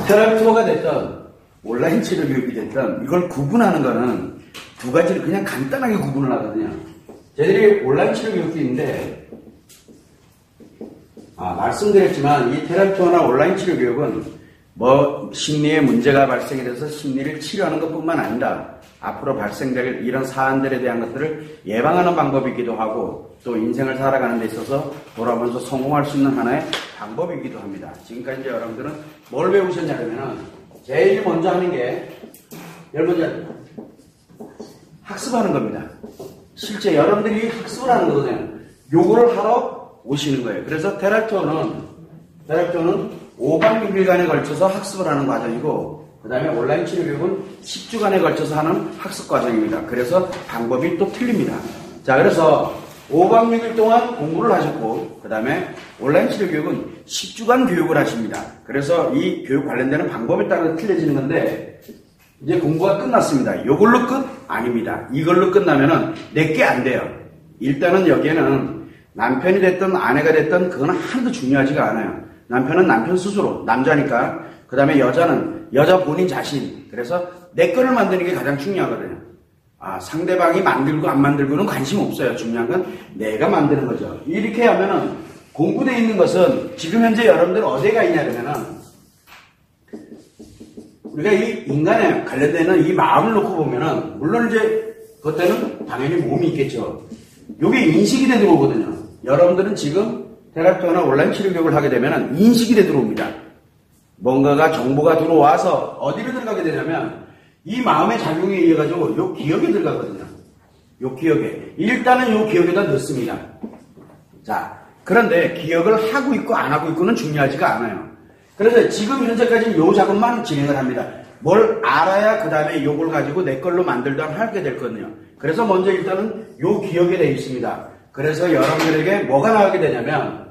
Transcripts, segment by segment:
테라피오가 됐던 온라인 치료 교육이 됐던 이걸 구분하는 거는 두 가지를 그냥 간단하게 구분을 하거든요. 저희들이 온라인 치료 교육인데 말씀드렸지만 이 테라피오나 온라인 치료 교육은 뭐 심리에 문제가 발생이 돼서 심리를 치료하는 것뿐만 아니라 앞으로 발생될 이런 사안들에 대한 것들을 예방하는 방법이기도 하고 또 인생을 살아가는 데 있어서 돌아보면서 성공할 수 있는 하나의 방법이기도 합니다. 지금까지 이제 여러분들은 뭘 배우셨냐면은 제일 먼저 하는 게 제일 먼저 학습하는 겁니다. 실제 여러분들이 학습을 하는 거거든요. 요거를 하러 오시는 거예요. 그래서 테라피오는 5박 6일간에 걸쳐서 학습을 하는 과정이고 그 다음에 온라인 치료 교육은 10주간에 걸쳐서 하는 학습 과정입니다. 그래서 방법이 또 틀립니다. 자, 그래서 5박 6일 동안 공부를 하셨고 그 다음에 온라인 치료 교육은 10주간 교육을 하십니다. 그래서 이 교육 관련되는 방법에 따라 틀려지는 건데 이제 공부가 끝났습니다. 이걸로 끝? 아닙니다. 이걸로 끝나면은 내게 안 돼요. 일단은 여기에는 남편이 됐든 아내가 됐든 그건 하나도 중요하지가 않아요. 남편은 남편 스스로, 남자니까. 그 다음에 여자는 여자 본인 자신. 그래서 내 거를 만드는 게 가장 중요하거든요. 상대방이 만들고 안 만들고는 관심 없어요. 중요한 건 내가 만드는 거죠. 이렇게 하면은 공부되어 있는 것은 지금 현재 여러분들 어디가 있냐 그러면은 우리가 이 인간에 관련되는 이 마음을 놓고 보면은 물론 이제 그때는 당연히 몸이 있겠죠. 이게 인식이 돼 들어오거든요. 여러분들은 지금 테라피오나 온라인 치료 교육을 하게 되면은 인식이 돼 들어옵니다. 뭔가가 정보가 들어와서 어디로 들어가게 되냐면 이 마음의 작용에 의해 가지고 요 기억에 들어가거든요. 요 기억에 일단은 요 기억에다 넣습니다. 자, 그런데 기억을 하고 있고 안 하고 있고는 중요하지가 않아요. 그래서 지금 현재까지는 요 작업만 진행을 합니다. 뭘 알아야 그 다음에 요걸 가지고 내 걸로 만들다 하게 될 거거든요. 그래서 먼저 일단은 요 기억에 되어 있습니다. 그래서 여러분들에게 뭐가 나오게 되냐면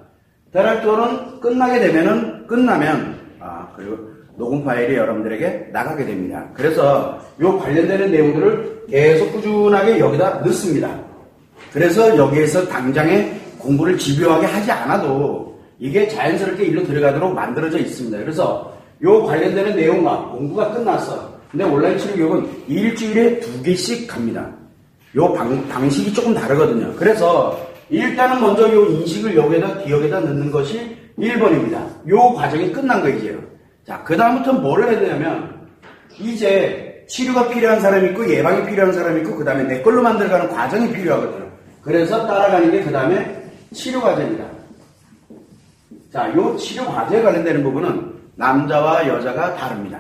테라피오는 끝나면 그리고 녹음 파일이 여러분들에게 나가게 됩니다. 그래서 요 관련되는 내용들을 계속 꾸준하게 여기다 넣습니다. 그래서 여기에서 당장에 공부를 집요하게 하지 않아도 이게 자연스럽게 일로 들어가도록 만들어져 있습니다. 그래서 요 관련되는 내용과 공부가 끝났어. 근데 온라인 치료 교육은 일주일에 2개씩 갑니다. 요 방식이 조금 다르거든요. 그래서 일단은 먼저 요 인식을 여기에다 기억에다 넣는 것이 1번입니다. 요 과정이 끝난 거 이제요. 자, 그 다음부터는 뭐를 해야 되냐면 이제 치료가 필요한 사람이 있고 예방이 필요한 사람이 있고 그 다음에 내 걸로 만들어가는 과정이 필요하거든요. 그래서 따라가는 게 그 다음에 치료 과정입니다. 자, 요 치료 과정에 관련되는 부분은 남자와 여자가 다릅니다.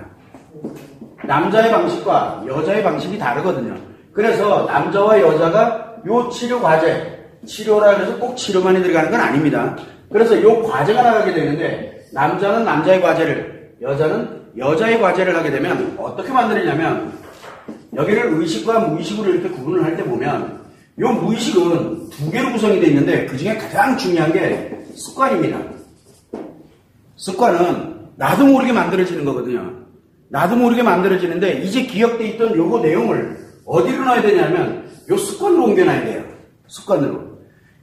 남자의 방식과 여자의 방식이 다르거든요. 그래서 남자와 여자가 요 치료 과제, 치료라 해서 꼭 치료만이 들어가는 건 아닙니다. 그래서 요 과제가 나가게 되는데 남자는 남자의 과제를, 여자는 여자의 과제를 하게 되면 어떻게 만들냐면 여기를 의식과 무의식으로 이렇게 구분을 할 때 보면 요 무의식은 2개로 구성이 되어 있는데 그 중에 가장 중요한 게 습관입니다. 습관은 나도 모르게 만들어지는 거거든요. 나도 모르게 만들어지는데 이제 기억돼 있던 요거 내용을 어디로 놔야 되냐면 요 습관으로 옮겨놔야 돼요. 습관으로.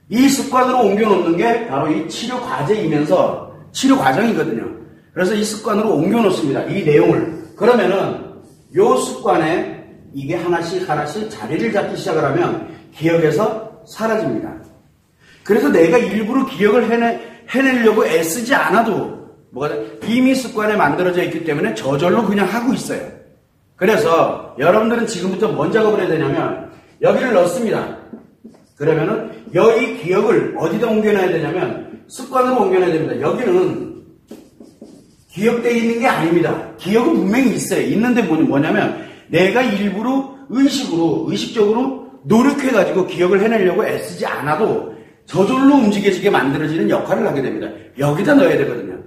이 습관으로 옮겨놓는 게 바로 이 치료 과제이면서 치료 과정이거든요. 그래서 이 습관으로 옮겨놓습니다. 이 내용을. 그러면은 요 습관에 이게 하나씩 자리를 잡기 시작을 하면 기억에서 사라집니다. 그래서 내가 일부러 기억을 해내려고 애쓰지 않아도 이미 습관에 만들어져 있기 때문에 저절로 그냥 하고 있어요. 그래서 여러분들은 지금부터 뭔 작업을 해야 되냐면 여기를 넣습니다. 그러면은 이 기억을 어디다 옮겨놔야 되냐면 습관으로 옮겨놔야 됩니다. 여기는 기억되어 있는 게 아닙니다. 기억은 분명히 있어요. 있는데 뭐냐면 내가 일부러 의식적으로 노력해가지고 기억을 해내려고 애쓰지 않아도 저절로 움직여지게 만들어지는 역할을 하게 됩니다. 여기다 넣어야 되거든요.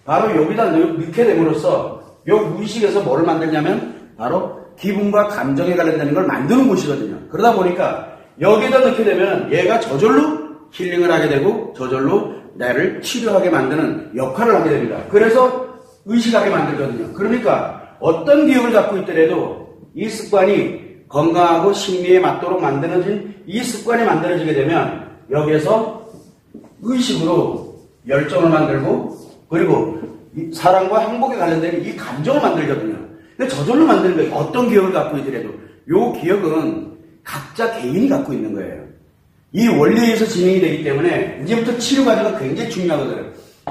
바로 여기다 넣게 됨으로써 요 무의식에서 뭐를 만들냐면 바로 기분과 감정에 관련되는 걸 만드는 곳이거든요. 그러다 보니까 여기다 넣게 되면 얘가 저절로 힐링을 하게 되고 저절로 나를 치료하게 만드는 역할을 하게 됩니다. 그래서 의식하게 만들거든요. 그러니까 어떤 기억을 갖고 있더라도 이 습관이 건강하고 심리에 맞도록 만들어진 이 습관이 만들어지게 되면 여기에서 의식으로 열정을 만들고 그리고 이 사랑과 행복에 관련된 이 감정을 만들거든요. 근데 저절로 만드는 거예요. 어떤 기억을 갖고 있더라도. 요 기억은 각자 개인이 갖고 있는 거예요. 이 원리에 의해서 진행이 되기 때문에 이제부터 치료 과제가 굉장히 중요하거든요.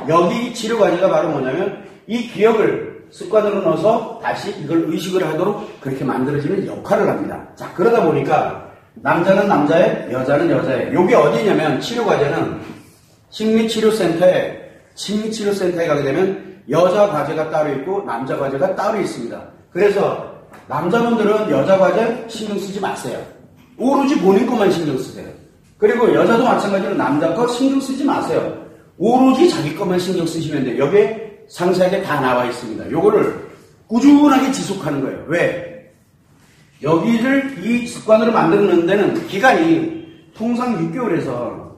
여기 치료 과제가 바로 뭐냐면 이 기억을 습관으로 넣어서 다시 이걸 의식을 하도록 그렇게 만들어지는 역할을 합니다. 자, 그러다 보니까 남자는 남자의, 여자는 여자의. 요게 어디냐면 치료 과제는 심리치료센터에 가게 되면 여자 과제가 따로 있고 남자 과제가 따로 있습니다. 그래서 남자분들은 여자 과제 신경 쓰지 마세요. 오로지 본인 것만 신경 쓰세요. 그리고 여자도 마찬가지로 남자 거 신경 쓰지 마세요. 오로지 자기 것만 신경 쓰시면 돼요. 여기에 상세하게 다 나와 있습니다. 요거를 꾸준하게 지속하는 거예요. 왜? 여기를 이 습관으로 만드는 데는 기간이 통상 6개월에서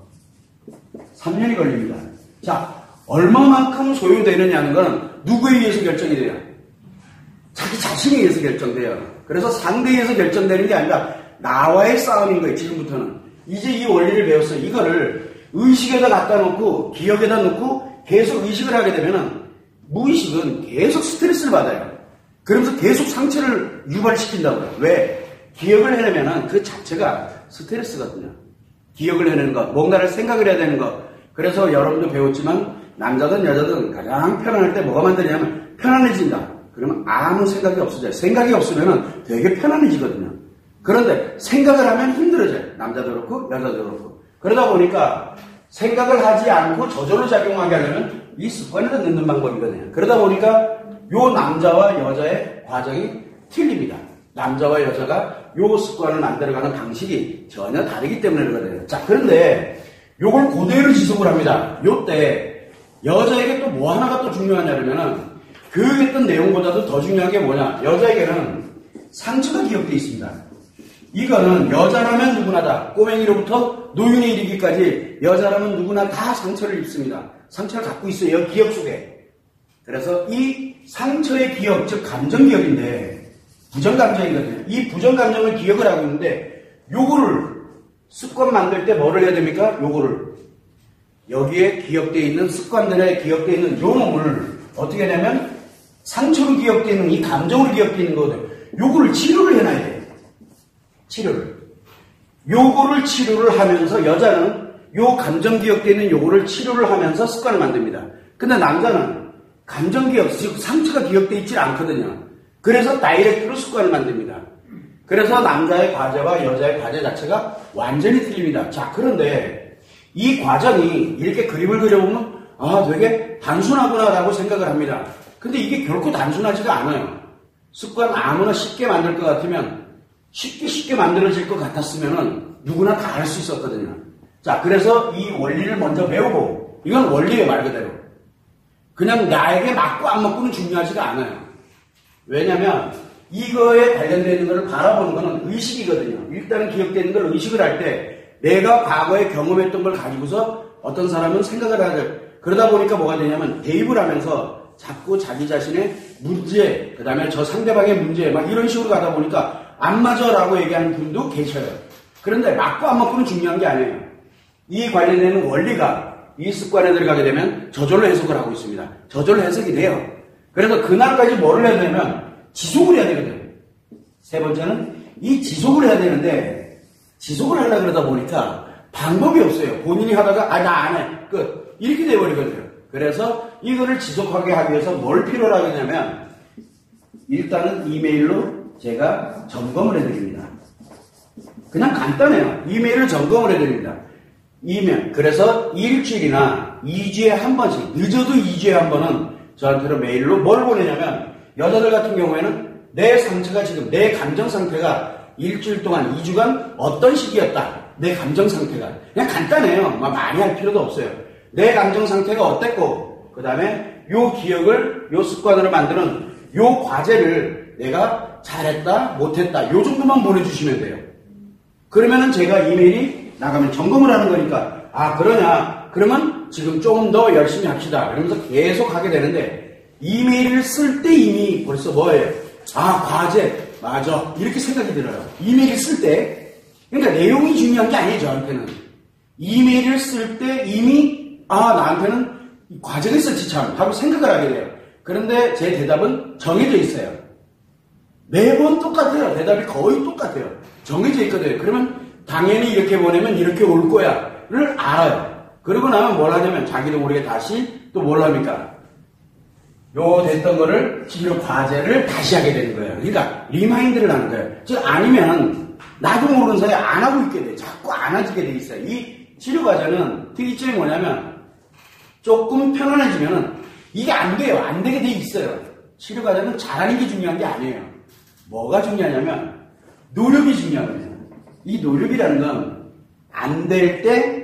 3년이 걸립니다. 자, 얼마만큼 소요되느냐는 건 누구에 의해서 결정이 돼요? 자기 자신에 의해서 결정돼요. 그래서 상대에 의해서 결정되는 게 아니라 나와의 싸움인 거예요. 지금부터는. 이제 이 원리를 배웠어요. 이거를 의식에다 갖다 놓고 기억에다 놓고 계속 의식을 하게 되면은 무의식은 계속 스트레스를 받아요. 그러면서 계속 상처를 유발시킨다고요. 왜? 기억을 해내면은 그 자체가 스트레스거든요. 기억을 해내는 것, 뭔가를 생각을 해야 되는 것. 그래서 여러분도 배웠지만 남자든 여자든 가장 편안할 때 뭐가 만드냐면 편안해진다. 그러면 아무 생각이 없어져요. 생각이 없으면은 되게 편안해지거든요. 그런데 생각을 하면 힘들어져요. 남자도 그렇고 여자도 그렇고. 그러다 보니까 생각을 하지 않고 저절로 작용하게 하려면 이 습관을 넣는 방법이거든요. 그러다 보니까 요 남자와 여자의 과정이 틀립니다. 남자와 여자가 요 습관을 만들어가는 방식이 전혀 다르기 때문에 그러거든요. 자, 그런데 요걸 그대로 지속을 합니다. 요때 여자에게 또 뭐 하나가 또 중요하냐면은 교육했던 내용보다도 더 중요한 게 뭐냐. 여자에게는 상처가 기억되어 있습니다. 이거는 여자라면 누구나 다 꼬맹이로부터 노인에 이르기까지 여자라면 누구나 다 상처를 입습니다. 상처를 갖고 있어요. 여기 기억 속에. 그래서 이 상처의 기억, 즉 감정기억인데 부정감정이거든요. 이 부정감정을 기억을 하고 있는데 요거를 습관 만들 때 뭐를 해야 됩니까? 요거를 여기에 기억되어 있는 습관들에 기억되어 있는 요 놈을 어떻게 하냐면 상처로 기억되어 있는 이 감정으로 기억되어 있는 거거든요. 요거를 치료를 해놔야 돼요. 치료를. 요거를 치료를 하면서 여자는 요 감정 기억되어 있는 요거를 치료를 하면서 습관을 만듭니다. 근데 남자는 감정 기억, 즉 상처가 기억되어 있지 않거든요. 그래서 다이렉트로 습관을 만듭니다. 그래서 남자의 과제와 여자의 과제 자체가 완전히 틀립니다. 자, 그런데 이 과정이 이렇게 그림을 그려보면 아, 되게 단순하구나라고 생각을 합니다. 근데 이게 결코 단순하지가 않아요. 습관 아무나 쉽게 만들 것 같으면 쉽게 만들어질 것 같았으면은 누구나 다 할 수 있었거든요. 자, 그래서 이 원리를 먼저 배우고, 이건 원리예요, 말 그대로. 그냥 나에게 맞고 안 맞고는 중요하지가 않아요. 왜냐면 이거에 관련되어 있는 것을 바라보는 것은 의식이거든요. 일단은 기억되는 걸 의식을 할 때 내가 과거에 경험했던 걸 가지고서 어떤 사람은 생각을 하죠. 그러다 보니까 뭐가 되냐면 대입을 하면서 자꾸 자기 자신의 문제, 그 다음에 저 상대방의 문제, 막 이런 식으로 가다 보니까 안 맞아라고 얘기하는 분도 계셔요. 그런데 맞고 안 맞고는 중요한 게 아니에요. 이 관련되는 원리가 이 습관에 들어가게 되면 저절로 해석을 하고 있습니다. 저절로 해석이 돼요. 그래서 그날까지 뭐를 해야 되냐면 지속을 해야 되거든요. 세 번째는 이 지속을 해야 되는데 지속을 하려고 그러다 보니까 방법이 없어요. 본인이 하다가 나 안 해. 끝. 이렇게 돼버리거든요. 그래서 이거를 지속하게 하기 위해서 뭘 필요로 하겠냐면 일단은 이메일로 제가 점검을 해드립니다. 그냥 간단해요. 이메일을 점검을 해드립니다. 이메일. 그래서 일주일이나 2주에 한 번씩, 늦어도 2주에 한 번은 저한테로 메일로 뭘 보내냐면 여자들 같은 경우에는 내 상처가 지금, 내 감정 상태가 일주일 동안 2주간 어떤 시기였다. 내 감정 상태가. 그냥 간단해요. 많이 할 필요도 없어요. 내 감정 상태가 어땠고, 그 다음에 요 기억을, 요 습관으로 만드는 요 과제를 내가 잘했다, 못했다, 요 정도만 보내주시면 돼요. 그러면은 제가 이메일이 나가면 점검을 하는 거니까, 아, 그러냐. 그러면 지금 조금 더 열심히 합시다. 그러면서 계속 하게 되는데, 이메일을 쓸 때 이미 벌써 뭐예요? 아, 과제. 맞아. 이렇게 생각이 들어요. 이메일을 쓸 때. 그러니까 내용이 중요한 게 아니에요, 저한테는. 이메일을 쓸 때 이미, 아, 나한테는 이 과정이 있었지 참 하고 생각을 하게 돼요. 그런데 제 대답은 정해져 있어요. 매번 똑같아요. 대답이 거의 똑같아요. 정해져 있거든요. 그러면 당연히 이렇게 보내면 이렇게 올 거야를 알아요. 그러고 나면 뭘 하냐면 자기도 모르게 다시 또 뭘 합니까? 요 됐던 거를 치료 과제를 다시 하게 되는 거예요. 그러니까 리마인드를 하는 거예요. 즉 아니면 나도 모르는 사이에 안 하고 있게 돼. 자꾸 안 하게 돼 있어요. 이 치료 과제는 특이점이 뭐냐면 조금 편안해지면은 이게 안 돼요. 안 되게 돼 있어요. 치료 과제는 잘하는 게 중요한 게 아니에요. 뭐가 중요하냐면 노력이 중요합니다. 이 노력이라는 건 안 될 때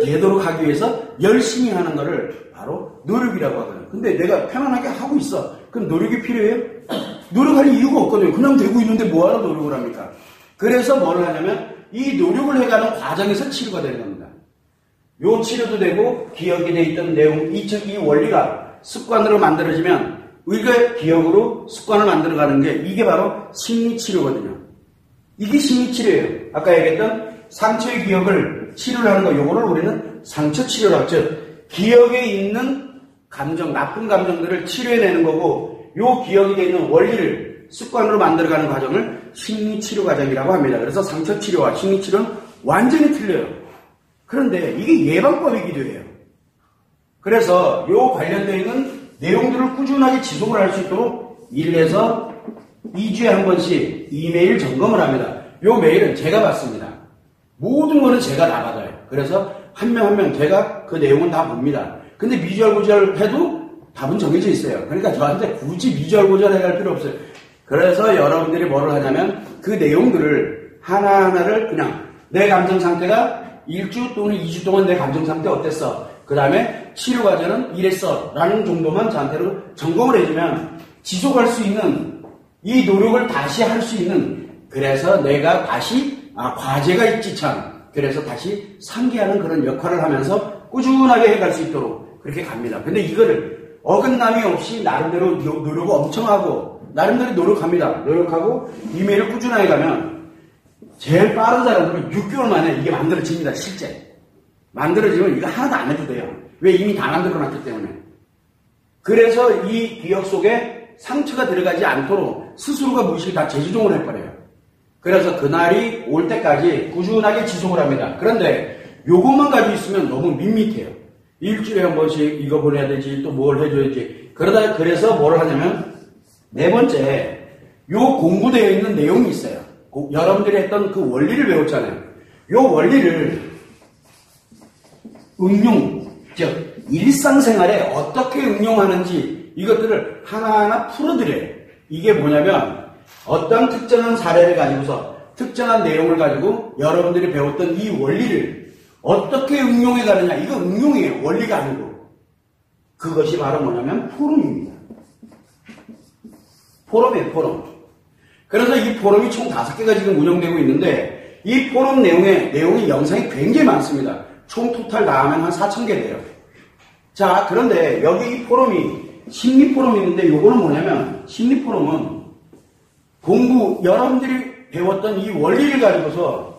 되도록 하기 위해서 열심히 하는 거를 바로 노력이라고 하거든요. 근데 내가 편안하게 하고 있어. 그럼 노력이 필요해요? 노력할 이유가 없거든요. 그냥 되고 있는데 뭐하러 노력을 합니까? 그래서 뭘 하냐면 이 노력을 해가는 과정에서 치료가 되는 겁니다. 요 치료도 되고 기억이 돼 있던 내용, 이 원리가 습관으로 만들어지면 우리가 기억으로 습관을 만들어가는 게 이게 바로 심리치료거든요. 이게 심리치료예요. 아까 얘기했던 상처의 기억을 치료를 하는 거, 요거를 우리는 상처치료라고 하죠. 기억에 있는 감정, 나쁜 감정들을 치료해내는 거고, 요 기억이 되어 있는 원리를 습관으로 만들어가는 과정을 심리치료 과정이라고 합니다. 그래서 상처치료와 심리치료는 완전히 틀려요. 그런데 이게 예방법이기도 해요. 그래서 요 관련되어 있는 내용들을 꾸준하게 지속을 할 수 있도록 1에서 2주에 한 번씩 이메일 점검을 합니다. 요 메일은 제가 받습니다. 모든 거는 제가 다 받아요. 그래서 한 명 한 명 제가 그 내용은 다 봅니다. 근데 미주알고주알 해도 답은 정해져 있어요. 그러니까 저한테 굳이 미주알고주알 해갈 필요 없어요. 그래서 여러분들이 뭐를 하냐면 그 내용들을 하나하나를 그냥 내 감정 상태가 1주 또는 2주 동안 내 감정 상태 어땠어? 그 다음에 치료 과정은 이랬어 라는 정도만 저한테로 점검을 해주면 지속할 수 있는 이 노력을 다시 할 수 있는, 그래서 내가 다시 과제가 있지 참, 그래서 다시 상기하는 그런 역할을 하면서 꾸준하게 해갈 수 있도록 그렇게 갑니다. 근데 이거를 어긋남이 없이 나름대로 노력을 엄청 하고 나름대로 노력합니다. 노력하고 이메일을 꾸준하게 가면 제일 빠른 사람들은 6개월 만에 이게 만들어집니다. 실제 만들어지면 이거 하나도 안 해도 돼요. 왜? 이미 다 만들어놨기 때문에. 그래서 이 기억 속에 상처가 들어가지 않도록 스스로가 무의식이 다 재조정을 해버려요. 그래서 그날이 올 때까지 꾸준하게 지속을 합니다. 그런데 요것만 가지고 있으면 너무 밋밋해요. 일주일에 한 번씩 이거 보내야 되지, 또 뭘 해줘야지. 그래서 뭘 하냐면 네 번째, 요 공부되어 있는 내용이 있어요. 여러분들이 했던 그 원리를 배웠잖아요. 요 원리를 응용, 즉 일상생활에 어떻게 응용하는지 이것들을 하나하나 풀어드려요. 이게 뭐냐면 어떤 특정한 사례를 가지고서 특정한 내용을 가지고 여러분들이 배웠던 이 원리를 어떻게 응용해 가느냐. 이거 응용이에요. 원리가 아니고. 그것이 바로 뭐냐면 포럼입니다. 포럼이에요. 포럼. 그래서 이 포럼이 총 5개가 지금 운영되고 있는데 이 포럼 내용이 영상이 굉장히 많습니다. 총 토탈 다 하면 한 4,000개 돼요. 자, 그런데 여기 이 포럼이 심리 포럼이 있는데 요거는 뭐냐면 심리 포럼은 여러분들이 배웠던 이 원리를 가지고서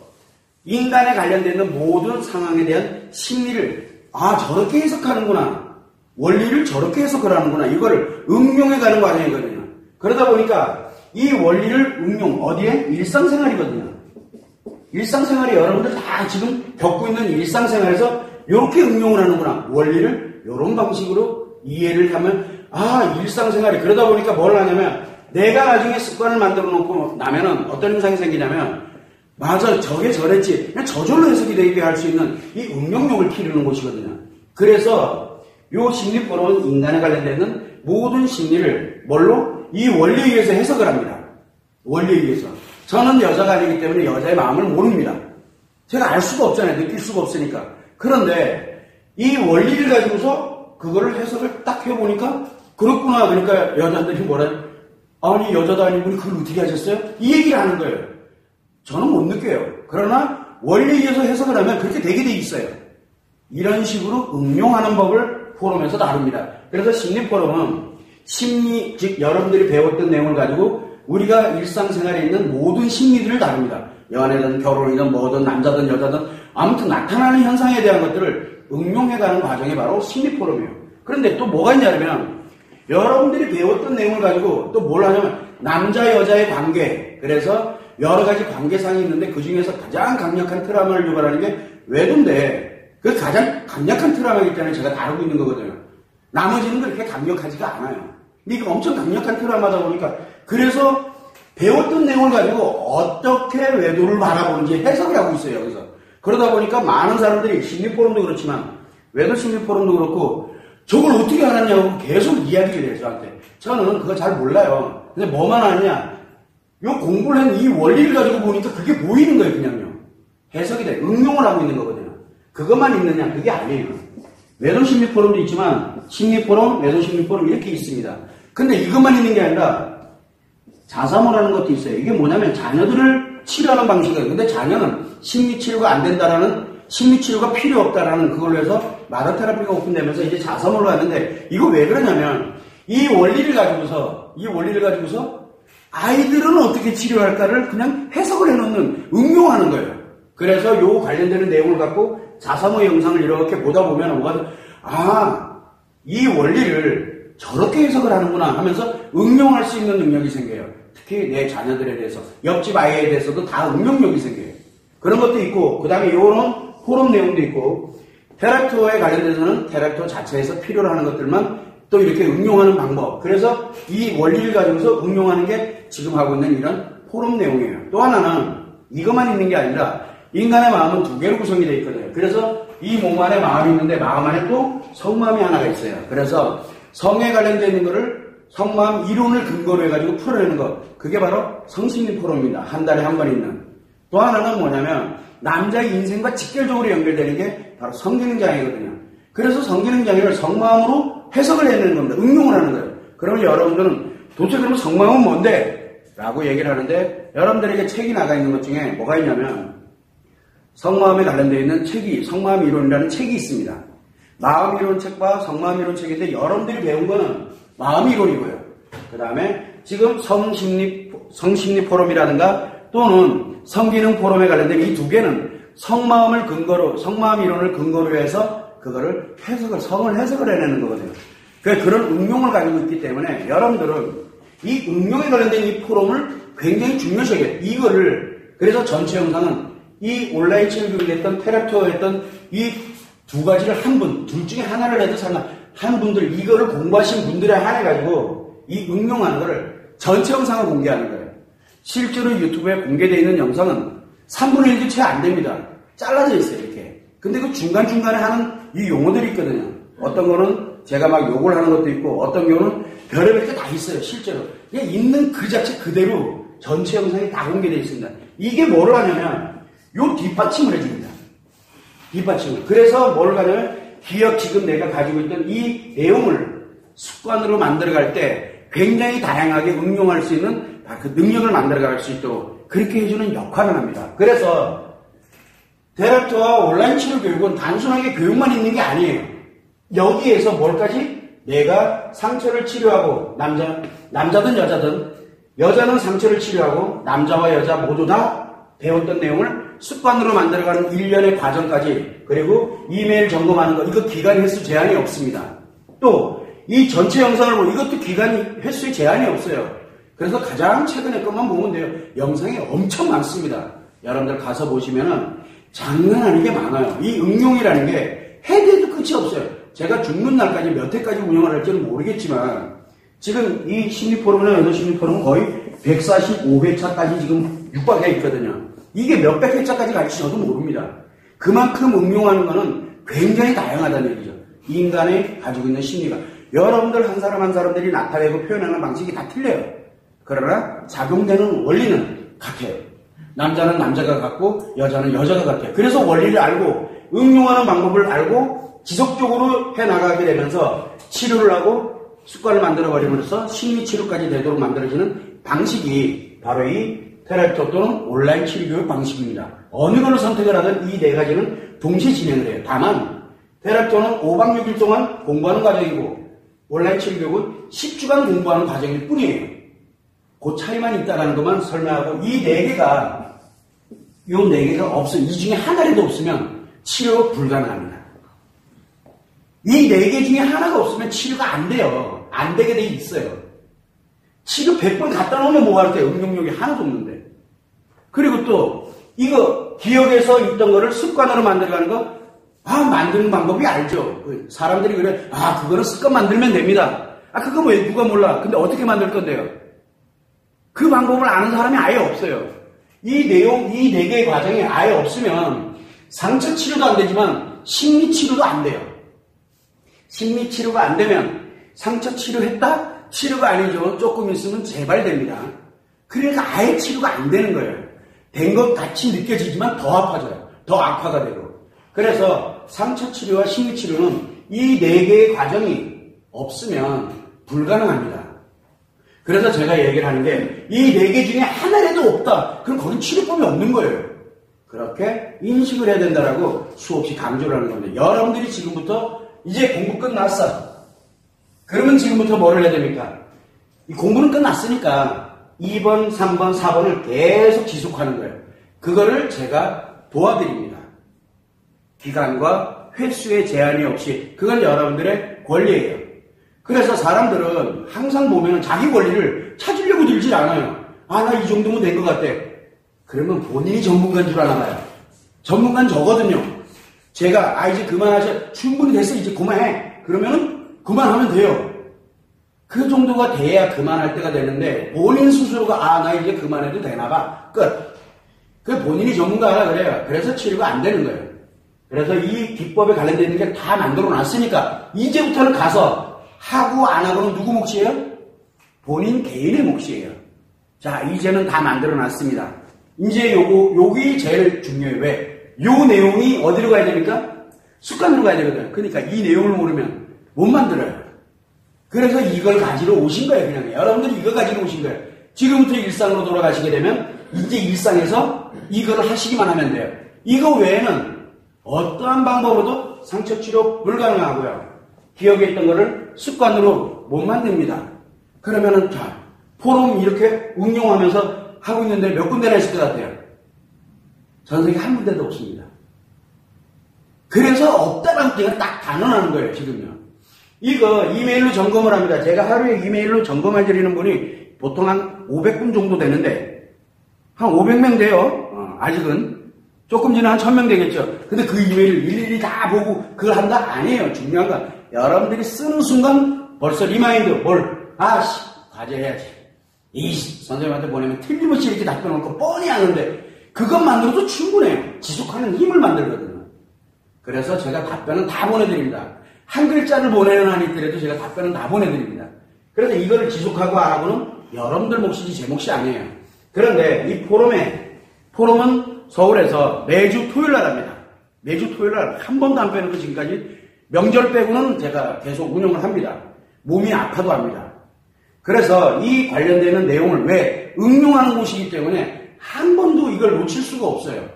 인간에 관련되는 모든 상황에 대한 심리를 저렇게 해석하는구나. 원리를 저렇게 해석을 하는구나. 이거를 응용해가는 과정이거든요. 그러다 보니까 이 원리를 어디에? 일상생활이거든요. 일상생활에 여러분들 다 지금 겪고 있는 일상생활에서 이렇게 응용을 하는구나. 원리를 이런 방식으로 이해를 하면 일상생활이, 그러다 보니까 뭘 하냐면 내가 나중에 습관을 만들어 놓고 나면은 어떤 현상이 생기냐면 맞아, 저게 저랬지. 그냥 저절로 해석이 되게 할 수 있는 이 응용력을 기르는 곳이거든요. 그래서 요 심리포럼은 인간에 관련되는 모든 심리를 이 원리에 의해서 해석을 합니다. 원리에 의해서. 저는 여자가 아니기 때문에 여자의 마음을 모릅니다. 제가 알 수가 없잖아요. 느낄 수가 없으니까. 그런데 이 원리를 가지고서 그거를 해석을 딱 해보니까 그렇구나. 그러니까 여자들이 아니 여자도 아니고 그걸 어떻게 하셨어요? 이 얘기를 하는 거예요. 저는 못 느껴요. 그러나 원리에 의해서 해석을 하면 그렇게 되게 돼 있어요. 이런 식으로 응용하는 법을 포럼에서 다룹니다. 그래서 심리포럼은 즉 여러분들이 배웠던 내용을 가지고 우리가 일상생활에 있는 모든 심리들을 다룹니다. 연애든 결혼이든 뭐든 남자든 여자든 아무튼 나타나는 현상에 대한 것들을 응용해가는 과정이 바로 심리포럼이에요. 그런데 또 뭐가 있냐면 여러분들이 배웠던 내용을 가지고 또 뭘 하냐면 남자 여자의 관계, 그래서 여러 가지 관계상이 있는데 그 중에서 가장 강력한 트라우마를 유발하는 게 외도인데 그 가장 강력한 트라우마이기 때문에 제가 다루고 있는 거거든요. 나머지는 그렇게 강력하지가 않아요. 근데 이거 엄청 강력한 트라우마다 보니까 그래서 배웠던 내용을 가지고 어떻게 외도를 바라보는지 해석을 하고 있어요. 여기서 그러다 보니까 많은 사람들이 심리포럼도 그렇지만 외도 심리포럼도 그렇고 저걸 어떻게 알았냐고 계속 이야기를 해요. 저한테. 저는 그거 잘 몰라요. 근데 뭐만 아느냐, 요 공부를 한 이 원리를 가지고 보니까 그게 보이는 거예요. 그냥요. 해석이 돼. 응용을 하고 있는 거거든요. 그것만 있느냐, 그게 아니에요. 외도 심리포럼도 있지만 심리포럼, 외도 심리포럼 이렇게 있습니다. 근데 이것만 있는 게 아니라 자사모라는 것도 있어요. 이게 뭐냐면 자녀들을 치료하는 방식이에요. 근데 자녀는 심리치료가 안 된다라는, 심리치료가 필요 없다라는 그걸로 해서 마더테라피가 오픈되면서 이제 자사모로 왔는데, 이거 왜 그러냐면 이 원리를 가지고서 아이들은 어떻게 치료할까를 그냥 해석을 해놓는, 응용하는 거예요. 그래서 요 관련되는 내용을 갖고 자사모 영상을 이렇게 보다 보면 이 원리를 저렇게 해석을 하는구나 하면서 응용할 수 있는 능력이 생겨요. 특히 내 자녀들에 대해서, 옆집 아이에 대해서도 다 응용력이 생겨요. 그런 것도 있고, 그 다음에 요런 포럼 내용도 있고, 테라피오에 관련돼서는 테라피오 자체에서 필요로 하는 것들만 또 이렇게 응용하는 방법. 그래서 이 원리를 가지고서 응용하는 게 지금 하고 있는 이런 포럼 내용이에요. 또 하나는 이것만 있는 게 아니라 인간의 마음은 두 개로 구성이 되어 있거든요. 그래서 이 몸 안에 마음이 있는데 마음 안에 또 성마음이 하나가 있어요. 그래서 성에 관련되어 있는 거를 성마음 이론을 근거로 해가지고 풀어내는 것. 그게 바로 성심리 포럼입니다. 한 달에 한 번 있는. 또 하나는 뭐냐면 남자의 인생과 직결적으로 연결되는 게 바로 성기능장애거든요. 그래서 성기능장애를 성마음으로 해석을 해내는 겁니다. 응용을 하는 거예요. 그러면 여러분들은 도대체 그러면 성마음은 뭔데? 라고 얘기를 하는데, 여러분들에게 책이 나가 있는 것 중에 뭐가 있냐면 성마음에 관련되어 있는 책이, 성마음 이론이라는 책이 있습니다. 마음 이론 책과 성마음 이론 책인데 여러분들이 배운 거는 마음 이론이고요. 그 다음에 지금 성심리 포럼이라든가 또는 성기능 포럼에 관련된 이 두 개는 성마음을 근거로, 성마음 이론을 근거로 해서 그거를 성을 해석을 해내는 거거든요. 그런 응용을 가지고 있기 때문에 여러분들은 이 응용에 관련된 이 포럼을 굉장히 중요시하게, 이거를, 그래서 전체 영상은 이 온라인 치료교육을 했던 테라피오 했던 이 두 가지를 둘 중에 하나를 해도 한 분들, 이거를 공부하신 분들에 한해가지고 이 응용하는 거를 전체 영상을 공개하는 거예요. 실제로 유튜브에 공개되어 있는 영상은 3분의 1도 채 안 됩니다. 잘라져 있어요, 이렇게. 근데 그 중간중간에 하는 이 용어들이 있거든요. 어떤 거는 제가 막 욕을 하는 것도 있고, 어떤 경우는 별의별 게 다 있어요, 실제로. 그냥 있는 그 자체 그대로 전체 영상이 다 공개되어 있습니다. 이게 뭐를 하냐면, 요 뒷받침을 해줍니다. 뒷받침을. 그래서 뭘 하냐면, 지금 내가 가지고 있던 이 내용을 습관으로 만들어갈 때 굉장히 다양하게 응용할 수 있는 그 능력을 만들어갈 수 있도록 그렇게 해주는 역할을 합니다. 그래서 테라피와 온라인 치료 교육은 단순하게 교육만 있는 게 아니에요. 여기에서 뭘까지? 내가 상처를 치료하고, 남자든 여자든, 여자는 상처를 치료하고 남자와 여자 모두 다 배웠던 내용을 습관으로 만들어가는 일련의 과정까지, 그리고 이메일 점검하는 거, 이거 기간 횟수 제한이 없습니다. 또 이 전체 영상을 보면 이것도 기간 횟수에 제한이 없어요. 그래서 가장 최근에 것만 보면 돼요. 영상이 엄청 많습니다. 여러분들 가서 보시면은 장난 아니게 많아요. 이 응용이라는 게 해도 끝이 없어요. 제가 죽는 날까지 몇 회까지 운영을 할지는 모르겠지만, 지금 이 심리포럼이나 외도 심리포럼은 거의 145회차까지 지금 육박해 있거든요. 이게 몇백 회차까지 갈지 저도 모릅니다. 그만큼 응용하는 거는 굉장히 다양하다는 얘기죠. 인간이 가지고 있는 심리가. 여러분들 한 사람 한 사람들이 나타내고 표현하는 방식이 다 틀려요. 그러나 작용되는 원리는 같아요. 남자는 남자가 같고 여자는 여자가 같아요. 그래서 원리를 알고 응용하는 방법을 알고 지속적으로 해나가게 되면서 치료를 하고 습관을 만들어버리면서 심리치료까지 되도록 만들어지는 방식이 바로 이 테라피오 또는 온라인 치료교육 방식입니다. 어느 걸로 선택을 하든 이 네 가지는 동시에 진행을 해요. 다만 테라피오는 5박 6일 동안 공부하는 과정이고 온라인 치료교육은 10주간 공부하는 과정일 뿐이에요. 그 차이만 있다는 것만 설명하고, 이 네 개가 없어요. 이 중에 하나라도 없으면 치료 불가능합니다. 이 네 개 중에 하나가 없으면 치료가 안 돼요. 안 되게 돼 있어요. 치료 100번 갖다 놓으면 뭐가 할게요? 응용력이 하나도 없는데. 그리고 또 이거 기억에서 있던 거를 습관으로 만들어가는 거, 만드는 방법이 알죠. 사람들이 그래, 그거는 습관 만들면 됩니다. 그거 왜 누가 몰라? 근데 어떻게 만들 건데요? 그 방법을 아는 사람이 아예 없어요. 이 내용, 이 네 개의 과정이 아예 없으면 상처 치료도 안 되지만 심리 치료도 안 돼요. 심리 치료가 안 되면 상처 치료했다? 치료가 아니죠. 조금 있으면 재발됩니다. 그러니까 아예 치료가 안 되는 거예요. 된 것 같이 느껴지지만 더 아파져요. 더 악화가 되고. 그래서 상처 치료와 심리 치료는 이 네 개의 과정이 없으면 불가능합니다. 그래서 제가 얘기를 하는 게 이 네 개 중에 하나라도 없다. 그럼 거긴 치료법이 없는 거예요. 그렇게 인식을 해야 된다라고 수없이 강조를 하는 겁니다. 여러분들이 지금부터 이제 공부 끝났어. 그러면 지금부터 뭐를 해야 됩니까? 이 공부는 끝났으니까 2번, 3번, 4번을 계속 지속하는 거예요. 그거를 제가 도와드립니다. 기간과 횟수의 제한이 없이 그건 여러분들의 권리예요. 그래서 사람들은 항상 보면 자기 권리를 찾으려고 들질 않아요. 나 이 정도면 된 것 같대. 그러면 본인이 전문가인 줄 아나 봐요. 전문가는 저거든요. 제가 이제 그만하셔. 충분히 됐어. 이제 그만해. 그러면은 그만하면 돼요. 그 정도가 돼야 그만할 때가 되는데 본인 스스로가 나 이제 그만해도 되나 봐. 끝. 그 본인이 전문가라 그래요. 그래서 치료가 안 되는 거예요. 그래서 이 기법에 관련된 게 다 만들어 놨으니까 이제부터는 가서 하고 안 하고는 누구 몫이에요? 본인 개인의 몫이에요. 자, 이제는 다 만들어 놨습니다. 이제 요기 제일 중요해요. 왜? 요 내용이 어디로 가야 됩니까? 습관으로 가야 되거든요. 그러니까 이 내용을 모르면 못 만들어요. 그래서 이걸 가지러 오신 거예요. 그냥 여러분들이 이거 가지러 오신 거예요. 지금부터 일상으로 돌아가시게 되면 이제 일상에서 이걸 하시기만 하면 돼요. 이거 외에는 어떠한 방법으로도 상처 치료 불가능하고요. 기억에 있던 거를 습관으로 못 만듭니다. 그러면은 포럼 이렇게 응용하면서 하고 있는데 몇 군데나 있을 것 같아요? 전 세계 한 군데도 없습니다. 그래서 없다라는 게가 딱 단언하는 거예요, 지금요. 이거 이메일로 점검을 합니다. 제가 하루에 이메일로 점검해 드리는 분이 보통 한 500분 정도 되는데 한 500명 돼요. 아직은. 조금 지나면 1000명 되겠죠. 근데 그 이메일을 일일이 다 보고 그걸 한다? 아니에요. 중요한 건 여러분들이 쓰는 순간 벌써 리마인드 과제 해야지. 선생님한테 보내면 틀림없이 이렇게 답변 놓고 뻔히 하는데 그것만으로도 충분해요. 지속하는 힘을 만들거든요. 그래서 제가 답변은 다 보내드립니다. 한 글자를 보내는 한이 있더라도 제가 답변은 다 보내드립니다. 그래서 이거를 지속하고 안 하고는 여러분들 몫이지 제 몫이 아니에요. 그런데 이 포럼은 서울에서 매주 토요일 날 합니다. 매주 토요일 날 한 번도 안 빼놓고 지금까지 명절 빼고는 제가 계속 운영을 합니다. 몸이 아파도 합니다. 그래서 이 관련되는 내용을 왜 응용하는 곳이기 때문에 한 번도 이걸 놓칠 수가 없어요.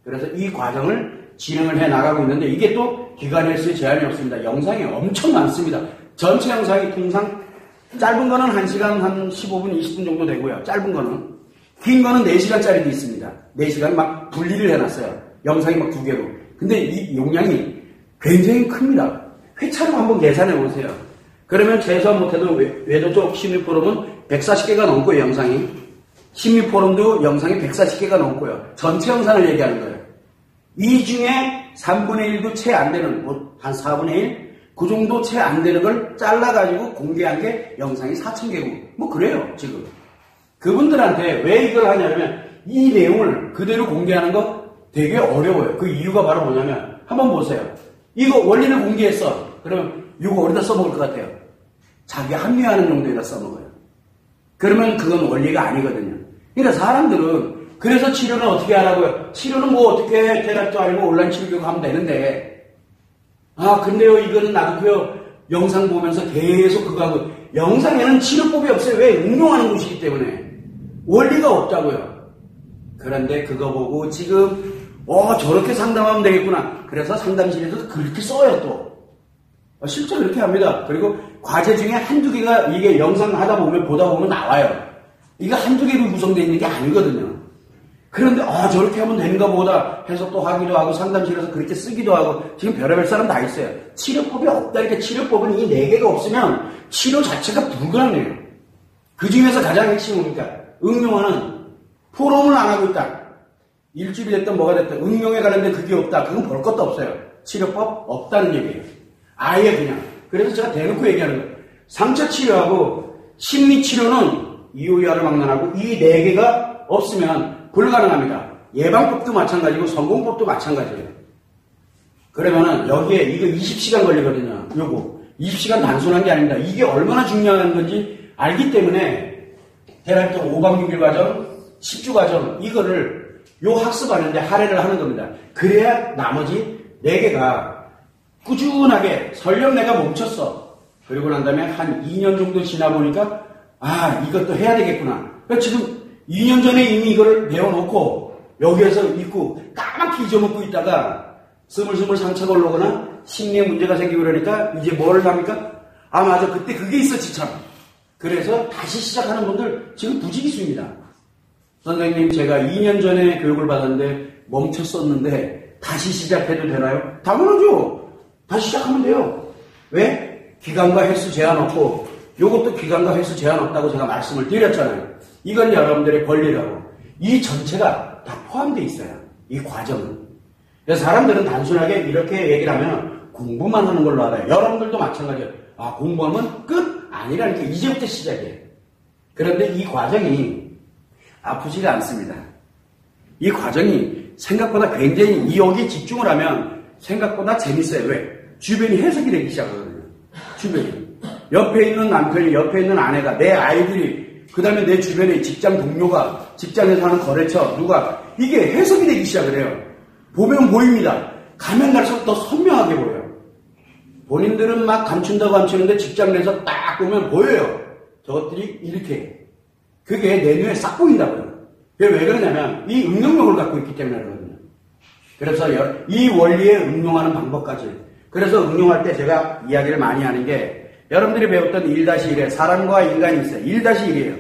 그래서 이 과정을 진행을 해 나가고 있는데 이게 또 기간 횟수에 제한이 없습니다. 영상이 엄청 많습니다. 전체 영상이 통상 짧은 거는 1시간 한 15분, 20분 정도 되고요. 짧은 거는. 긴 거는 4시간짜리도 있습니다. 4시간 막 분리를 해놨어요. 영상이 막 2개로. 근데 이 용량이 굉장히 큽니다. 회차로 한번 계산해 보세요. 그러면 최소한 못해도 외도적 심리 포럼은 140개가 넘고요, 영상이. 심리 포럼도 영상이 140개가 넘고요. 전체 영상을 얘기하는 거예요. 이 중에 3분의 1도 채 안 되는, 한 4분의 1? 그 정도 채 안 되는 걸 잘라가지고 공개한 게 영상이 4,000개고. 그래요, 지금. 그분들한테 왜 이걸 하냐면, 이 내용을 그대로 공개하는 거 되게 어려워요. 그 이유가 바로 뭐냐면, 한번 보세요. 이거 원리를 공개했어. 그러면 이거 어디다 써먹을 것 같아요? 자기 합리화하는 용도에다 써먹어요. 그러면 그건 원리가 아니거든요. 그러니까 사람들은 그래서 치료는 어떻게 하라고요? 치료는 뭐 어떻게 대략도 알고 온라인 치료교육 하면 되는데 근데요 이거는 놔두고요 영상 보면서 계속 그거 하고 영상에는 치료법이 없어요. 왜? 응용하는 곳이기 때문에 원리가 없다고요. 그런데 그거 보고 지금 저렇게 상담하면 되겠구나. 그래서 상담실에서 그렇게 써요 또. 실제 그렇게 합니다. 그리고 과제 중에 한두 개가 이게 영상 보다 보면 나와요. 이거 한두 개로 구성되어 있는 게 아니거든요. 그런데 저렇게 하면 되는가 보다 해서 또 하기도 하고 상담실에서 그렇게 쓰기도 하고 지금 별의별 사람 다 있어요. 치료법이 없다니까. 치료법은 이 4개가 없으면 치료 자체가 불가능해요. 그 중에서 가장 핵심은 뭡니까? 응용하는 포럼을 안 하고 있다. 일주일이 됐든 뭐가 됐든 응용에 관련된 그게 없다. 그건 볼 것도 없어요. 치료법 없다는 얘기예요. 아예 그냥. 그래서 제가 대놓고 얘기하는 거예요. 상처 치료하고 심리 치료는 이유야를 막론하고 이 4개가 없으면 불가능합니다. 예방법도 마찬가지고 성공법도 마찬가지예요. 그러면은 여기에 이거 20시간 걸리거든요. 요거 20시간 단순한 게 아닙니다. 이게 얼마나 중요한 건지 알기 때문에 대략 5박 6일 과정, 10주 과정 이거를 요 학습하는데 할애를 하는 겁니다. 그래야 나머지 4개가 꾸준하게 설령 내가 멈췄어. 그리고 난 다음에 한 2년 정도 지나 보니까 이것도 해야 되겠구나. 그러니까 지금 2년 전에 이미 이거를 배워놓고 여기에서 있고 까맣게 잊어먹고 있다가 스물스물 상처가 올라오거나 심리에 문제가 생기고 그러니까 이제 뭐를 합니까? 맞아. 그때 그게 있었지 참. 그래서 다시 시작하는 분들 지금 부지기수입니다. 선생님 제가 2년 전에 교육을 받았는데 멈췄었는데 다시 시작해도 되나요? 당연하죠. 다시 시작하면 돼요. 왜? 기간과 횟수 제한 없고 요것도 기간과 횟수 제한 없다고 제가 말씀을 드렸잖아요. 이건 여러분들의 권리라고. 이 전체가 다 포함되어 있어요. 이 과정은. 그래서 사람들은 단순하게 이렇게 얘기를 하면 공부만 하는 걸로 알아요. 여러분들도 마찬가지예요. 공부하면 끝? 아니라니까. 이제부터 시작이에요. 그런데 이 과정이 아프지가 않습니다. 이 과정이 생각보다 굉장히 여기에 집중을 하면 생각보다 재밌어요. 왜? 주변이 해석이 되기 시작하거든요. 주변이. 옆에 있는 남편이, 옆에 있는 아내가, 내 아이들이, 그 다음에 내 주변에 직장 동료가, 직장에서 하는 거래처, 누가, 이게 해석이 되기 시작을 해요. 보면 보입니다. 가면 갈수록 더 선명하게 보여요. 본인들은 막 감춘다고 감추는데 직장 내에서 딱 보면 보여요. 저것들이 이렇게. 그게 내 눈에 싹 보인다고요. 그게 왜 그러냐면 이 응용력을 갖고 있기 때문에 그러거든요. 그래서 이 원리에 응용하는 방법까지. 그래서 응용할 때 제가 이야기를 많이 하는 게 여러분들이 배웠던 1-1에 사람과 인간이 있어요. 1-1이에요.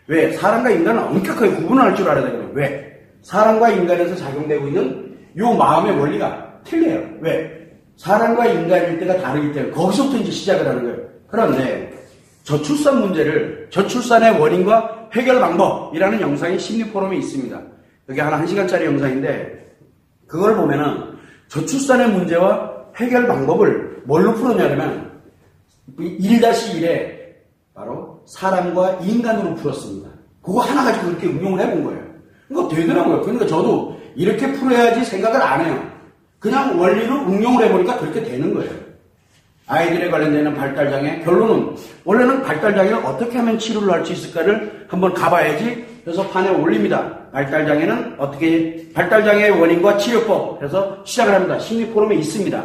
왜? 사람과 인간은 엄격하게 구분할 줄 알아야 되거든요. 왜? 사람과 인간에서 작용되고 있는 요 마음의 원리가 틀려요. 왜? 사람과 인간일 때가 다르기 때문에 거기서부터 이제 시작을 하는 거예요. 그런데 저출산 문제를 저출산의 원인과 해결 방법이라는 영상이 심리포럼에 있습니다. 여기 한 1시간짜리 영상인데 그걸 보면은 저출산의 문제와 해결 방법을 뭘로 풀었냐면 1-1에 바로 사람과 인간으로 풀었습니다. 그거 하나 가지고 그렇게 응용을 해본 거예요. 그거 되더라고요. 그러니까 저도 이렇게 풀어야지 생각을 안 해요. 그냥 원리로 응용을 해보니까 그렇게 되는 거예요. 아이들에 관련되는 발달장애, 결론은 원래는 발달장애를 어떻게 하면 치료를 할 수 있을까를 한번 가봐야지 그래서 판에 올립니다. 발달장애는 어떻게, 발달장애의 원인과 치료법 해서 시작을 합니다. 심리포럼에 있습니다.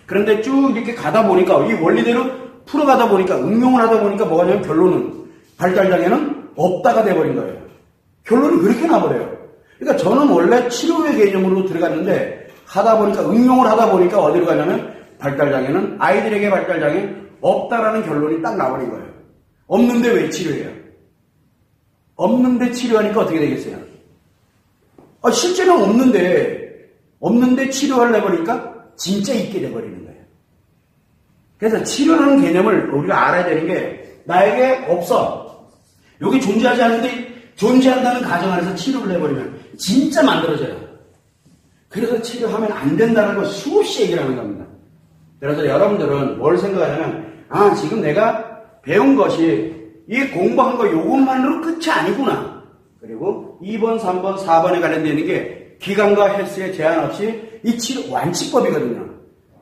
그런데 쭉 이렇게 가다 보니까 이 원리대로 풀어가다 보니까 응용을 하다 보니까 뭐가 되냐면 결론은 발달장애는 없다가 돼버린 거예요. 결론이 그렇게 나버려요. 그러니까 저는 원래 치료의 개념으로 들어갔는데 하다 보니까 응용을 하다 보니까 어디로 가냐면 발달장애는 아이들에게 발달장애 없다라는 결론이 딱 나버린 거예요. 없는데 왜 치료해요? 없는데 치료하니까 어떻게 되겠어요? 실제는 없는데 치료를 해버리니까 진짜 있게 돼버리는 거예요. 그래서 치료라는 개념을 우리가 알아야 되는 게 나에게 없어. 여기 존재하지 않는데 존재한다는 가정 안에서 치료를 해버리면 진짜 만들어져요. 그래서 치료하면 안 된다는 걸 수없이 얘기를 하는 겁니다. 그래서 여러분들은 뭘 생각하냐면 지금 내가 배운 것이 이 공부한 거 요것만으로 끝이 아니구나. 그리고 2번, 3번, 4번에 관련되어 있는 게 기간과 횟수에 제한 없이 이 치료 완치법이거든요.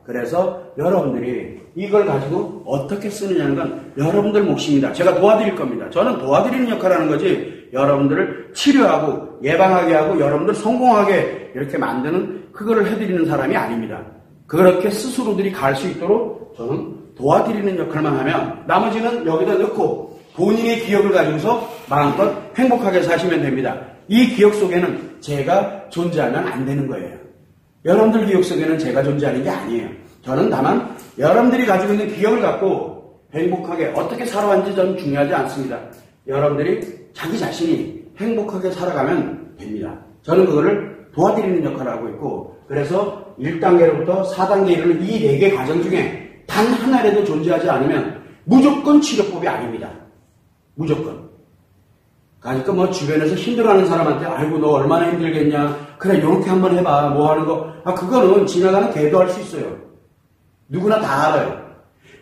그래서 여러분들이 이걸 가지고 어떻게 쓰느냐는 건 여러분들 몫입니다. 제가 도와드릴 겁니다. 저는 도와드리는 역할을 하는 거지 여러분들을 치료하고 예방하게 하고 여러분들 성공하게 이렇게 만드는 그거를 해드리는 사람이 아닙니다. 그렇게 스스로들이 갈 수 있도록 저는 도와드리는 역할만 하면 나머지는 여기다 넣고 본인의 기억을 가지고서 마음껏 행복하게 사시면 됩니다. 이 기억 속에는 제가 존재하면 안 되는 거예요. 여러분들 기억 속에는 제가 존재하는 게 아니에요. 저는 다만 여러분들이 가지고 있는 기억을 갖고 행복하게 어떻게 살아왔는지 저는 중요하지 않습니다. 여러분들이 자기 자신이 행복하게 살아가면 됩니다. 저는 그거를 도와드리는 역할을 하고 있고, 그래서 1단계로부터 4단계 이르는 이 4개 과정 중에 단 하나라도 존재하지 않으면 무조건 치료법이 아닙니다. 무조건. 그러니까 뭐 주변에서 힘들어하는 사람한테 아이고 너 얼마나 힘들겠냐, 그래 요렇게 한번 해봐, 뭐 하는 거, 그거는 지나가는 개도 할 수 있어요. 누구나 다 알아요.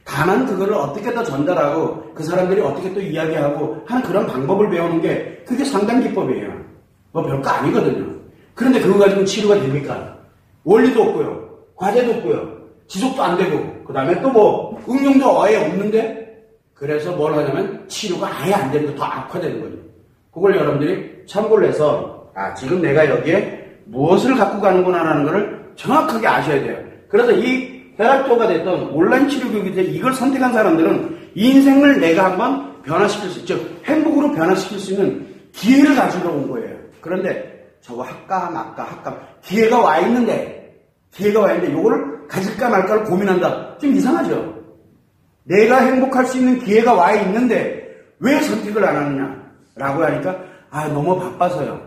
다만 그거를 어떻게 더 전달하고 그 사람들이 어떻게 또 이야기하고 하는 그런 방법을 배우는 게 그게 상담 기법이에요. 뭐 별거 아니거든요. 그런데 그거 가지고 치료가 됩니까? 원리도 없고요, 과제도 없고요, 지속도 안 되고, 그 다음에 또 뭐 응용도 아예 없는데, 그래서 뭘 하냐면 치료가 아예 안 되면 더 악화되는 거죠. 그걸 여러분들이 참고를 해서 지금 내가 여기에 무엇을 갖고 가는구나라는 것을 정확하게 아셔야 돼요. 그래서 이 테라피오가 됐던 온라인 치료 교육이 돼 이걸 선택한 사람들은 인생을 내가 한번 변화시킬 수 있죠. 행복으로 변화시킬 수 있는 기회를 가지러 온 거예요. 그런데 저거 할까 말까 기회가 와 있는데 이거를 가질까 말까를 고민한다. 좀 이상하죠. 내가 행복할 수 있는 기회가 와 있는데 왜 선택을 안 하느냐라고 하니까 너무 바빠서요.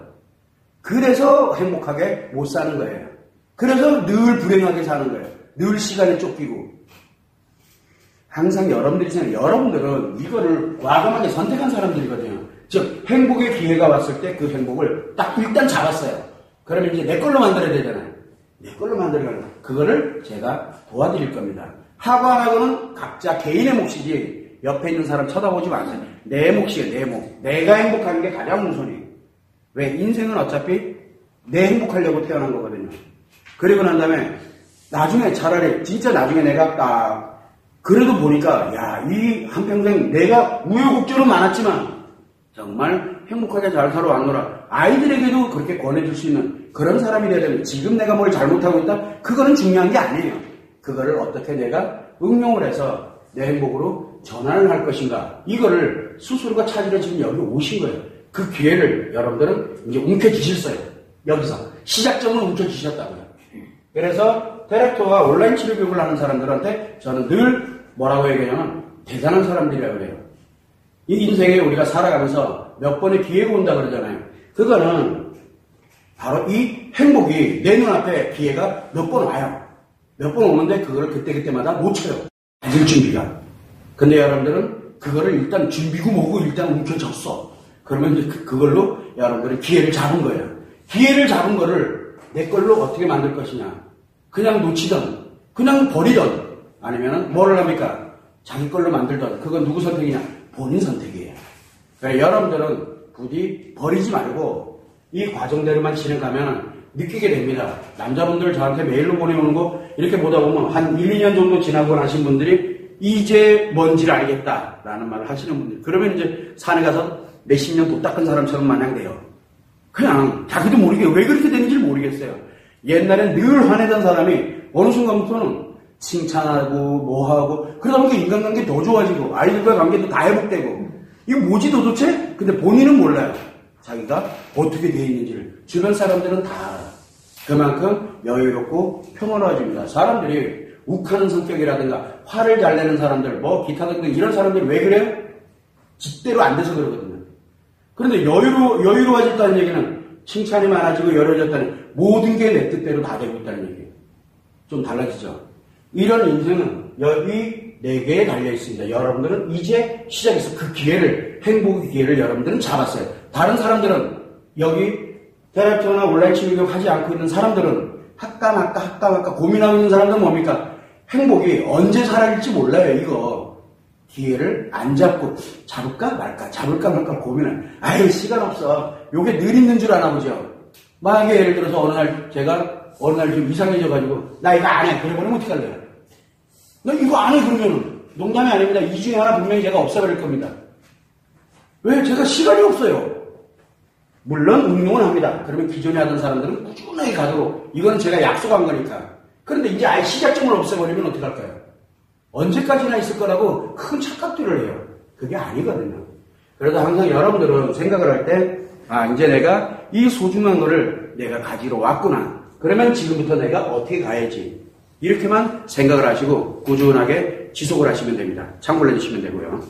그래서 행복하게 못 사는 거예요. 그래서 늘 불행하게 사는 거예요. 늘 시간에 쫓기고. 항상 여러분들은 이거를 과감하게 선택한 사람들이거든요. 즉 행복의 기회가 왔을 때 그 행복을 딱 일단 잡았어요. 그러면 이제 내 걸로 만들어야 되잖아요. 내 걸로 만들어야 그거를 제가 도와드릴 겁니다. 하고 안 하고는 각자 개인의 몫이지 옆에 있는 사람 쳐다보지 마세요. 내 몫이에요. 내 몫. 내가 행복하는 게 가장 우선이에요. 왜? 인생은 어차피 내 행복하려고 태어난 거거든요. 그리고 난 다음에 나중에 차라리 진짜 나중에 내가 그래도 보니까 이 한평생 내가 우여곡절은 많았지만 정말 행복하게 잘 살아왔노라. 아이들에게도 그렇게 권해줄 수 있는 그런 사람이 되야 되면 지금 내가 뭘 잘못하고 있다? 그거는 중요한 게 아니에요. 그거를 어떻게 내가 응용을 해서 내 행복으로 전환을 할 것인가. 이거를 스스로가 찾으러 지금 여기 오신 거예요. 그 기회를 여러분들은 이제 움켜쥐셨어요. 여기서. 시작점을 움켜쥐셨다고요. 그래서 테라피오와 온라인 치료 교육을 하는 사람들한테 저는 늘 뭐라고 얘기하냐면 대단한 사람들이라고 그래요. 이 인생에 우리가 살아가면서 몇 번의 기회가 온다 그러잖아요. 그거는 바로 이 행복이 내 눈앞에 기회가 몇 번 와요. 몇 번 오는데 그거를 그때그때마다 못 쳐요. 가질 준비가. 근데 여러분들은 그거를 일단 준비고 뭐고 일단 움켜졌어. 그러면 이제 그걸로 여러분들이 기회를 잡은 거예요. 기회를 잡은 거를 내 걸로 어떻게 만들 것이냐. 그냥 놓치던, 그냥 버리던, 아니면은 뭐를 합니까? 자기 걸로 만들던. 그건 누구 선택이냐? 본인 선택이에요. 그러니까 여러분들은 부디 버리지 말고 이 과정대로만 진행하면 느끼게 됩니다. 남자분들 저한테 메일로 보내오는 거 이렇게 보다 보면 한 1, 2년 정도 지나고 나신 분들이 이제 뭔지를 알겠다라는 말을 하시는 분들. 그러면 이제 산에 가서 몇십 년 도 닦은 사람처럼 마냥 돼요. 그냥 자기도 모르게 왜 그렇게 되는지 모르겠어요. 옛날엔 늘 화내던 사람이 어느 순간부터는 칭찬하고 뭐하고 그러다 보니까 인간관계 더 좋아지고 아이들과 관계도 다 회복되고 이거 뭐지 도대체? 근데 본인은 몰라요. 자기가 어떻게 되어 있는지를. 주변 사람들은 다 알아요. 그만큼 여유롭고 평온해집니다. 사람들이 욱하는 성격이라든가 화를 잘 내는 사람들 뭐 기타 등등 이런 사람들이 왜 그래요? 짓대로 안 돼서 그러거든요. 그런데 여유로워졌다는 얘기는 칭찬이 많아지고 여유로워졌다는 모든 게 내 뜻대로 다 되고 있다는 얘기예요. 좀 달라지죠. 이런 인생은 여기 4개에 달려 있습니다. 여러분들은 이제 시작해서 그 기회를, 행복의 기회를 여러분들은 잡았어요. 다른 사람들은 여기 테라피오나 온라인 치료교육 하지 않고 있는 사람들은 할까 말까 고민하고 있는 사람들은 뭡니까? 행복이 언제 사라질지 몰라요. 이거 기회를 안 잡고 잡을까 말까 고민을. 시간 없어. 요게 늘 있는 줄 아나 보죠. 만약에 예를 들어서 어느 날 좀 이상해져가지고 나 이거 안 해. 그래버리면 어떡할래요? 나 이거 안 해. 그러면 농담이 아닙니다. 이 중에 하나 분명히 제가 없애버릴 겁니다. 왜? 제가 시간이 없어요. 물론 운동은 합니다. 그러면 기존에 하던 사람들은 꾸준하게 가도록. 이건 제가 약속한 거니까. 그런데 이제 아예 시작점을 없애버리면 어떡할까요? 언제까지나 있을 거라고 큰 착각들을 해요. 그게 아니거든요. 그래서 항상 여러분들은 생각을 할 때 이제 내가 이 소중한 거를 내가 가지러 왔구나. 그러면 지금부터 내가 어떻게 가야지. 이렇게만 생각을 하시고 꾸준하게 지속을 하시면 됩니다. 참고를 해주시면 되고요.